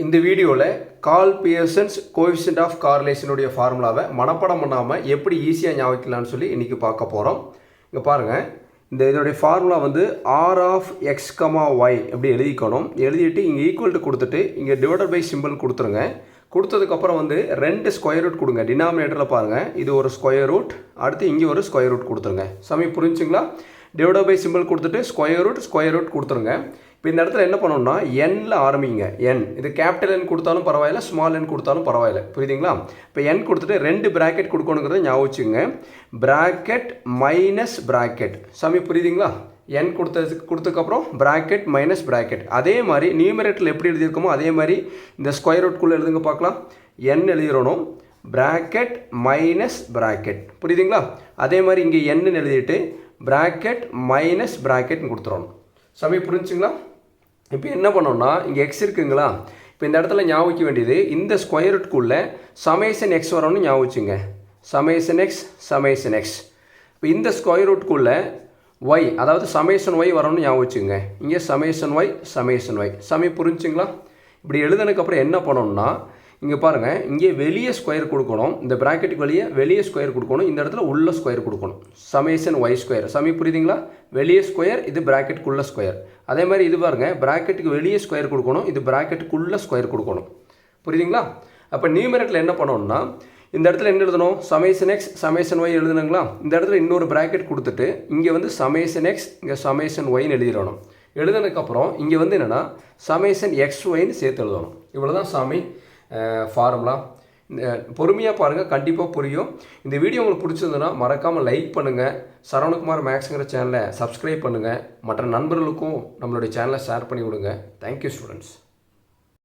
இந்த வீடியோவில் curl பியர்சன்ஸ் coefficient of கார்லேஷனுடைய ஃபார்முலாவை மனப்பாடம் பண்ணாமல் எப்படி ஈஸியாக ஞாபகிக்கலாம்னு சொல்லி இன்றைக்கி பார்க்க போகிறோம். இங்கே பாருங்கள், இதனுடைய formula r of x comma y எப்படி எழுதிக்கணும். எழுதிட்டு இங்கே ஈக்குவல் டு கொடுத்துட்டு இங்கே டிவைடட் பை சிம்பிள் கொடுத்துருங்க. கொடுத்ததுக்கப்புறம் ரெண்டு ஸ்கொயர் ரூட் கொடுங்க. டினாமினேட்டரில் பாருங்கள், இது ஒரு ஸ்கொயர் ரூட், அடுத்து இங்கே ஒரு ஸ்கொயர் ரூட் கொடுத்துருங்க. சமயம் புரிஞ்சுங்களா? டிவைடட் பை சிம்பிள் கொடுத்துட்டு ஸ்கொயர் ரூட் கொடுத்துருங்க. இப்போ இந்த இடத்துல என்ன பண்ணணும்னா எண்ணில் ஆரம்பிங்க. என் இது கேபிட்டல் என் கொடுத்தாலும் பரவாயில்ல, ஸ்மால் என் கொடுத்தாலும் பரவாயில்ல. புரியுதுங்களா? இப்போ என் கொடுத்துட்டு ரெண்டு ப்ராக்கெட் கொடுக்கணுங்கிறத ஞாபகம் வச்சுங்க. Bracket minus bracket. சாமி புரியுதுங்களா? என் கொடுத்ததுக்கப்புறம் ப்ராக்கெட் மைனஸ் ப்ராக்கெட். அதே மாதிரி நியூமரேட்டரில் எப்படி எழுதியிருக்கோமோ அதே மாதிரி இந்த ஸ்கொயர் ரூட்குள்ளே எழுதுங்க பார்க்கலாம். என் எழுதிடணும், ப்ராக்கெட் மைனஸ் ப்ராக்கெட். புரியுதுங்களா? அதே மாதிரி இங்கே என்னு எழுதிட்டு ப்ராக்கெட் மைனஸ் ப்ராக்கெட்னு கொடுத்துடணும். சமயம் புரிஞ்சுங்களா? இப்போ என்ன பண்ணோம்னா இங்கே எக்ஸ் இருக்குங்களா? இப்போ இந்த இடத்துல ஞாபகிக்க வேண்டியது இந்த ஸ்கொயர் ரூட்குள்ளே சமேஷன் எக்ஸ் வரணும்னு ஞாபகம் வச்சுங்க. Summation X. இப்போ இந்த ஸ்கொயர் ரூட்குள்ளே ஒய், அதாவது சமேஷன் ஒய் வரணும்னு ஞாபகம் வச்சுங்க. இங்கே சமேஷன் ஒய். சமயம் புரிஞ்சுங்களா? இப்படி எழுதுனதுக்கப்புறம் என்ன பண்ணணும்னா இங்கே பாருங்கள், இங்கே வெளியே ஸ்கொயர் கொடுக்கணும். இந்த ப்ராக்கெட்டுக்கு வெளியே ஸ்கொயர் கொடுக்கணும். இந்த இடத்துல உள்ள ஸ்கொயர் கொடுக்கணும். Summation y square. சமயம் புரியுதுங்களா? வெளியே ஸ்கொயர், இது ப்ராக்கெட்டுக்குள்ள ஸ்கொயர். அதே மாதிரி இது பாருங்கள், ப்ராக்கெட்டுக்கு வெளியே ஸ்கொயர் கொடுக்கணும், இது ப்ராக்கெட்டுக்குள்ள ஸ்கொயர் கொடுக்கணும். புரியுதுங்களா? அப்போ நியூமரேட்டரில் என்ன பண்ணணும்னா இந்த இடத்துல என்ன எழுதணும்? சமேஷன் எக்ஸ் சமேஷன் ஒய் எழுதுனுங்களா? இந்த இடத்துல இன்னொரு ப்ராக்கெட் கொடுத்துட்டு இங்கே சமேஷன் எக்ஸ், இங்கே சமேஷன் ஒய்னு எழுதிடணும். எழுதுனதுக்கப்புறம் இங்கே என்னென்னா சமேஷன் எக்ஸ் ஒய்னு சேர்த்து எழுதணும். இவ்வளோ தான் சாமி ஃபார்முலா. பொறுமையாக பாருங்கள், கண்டிப்பாக புரியும். இந்த வீடியோ உங்களுக்கு பிடிச்சிருந்ததுன்னா மறக்காமல் லைக் பண்ணுங்கள். சரவணகுமார் மேக்ஸுங்கிற சேனலை சப்ஸ்கிரைப் பண்ணுங்கள். மற்ற நண்பர்களுக்கும் நம்மளுடைய சேனலை ஷேர் பண்ணி விடுங்க. Thank you students.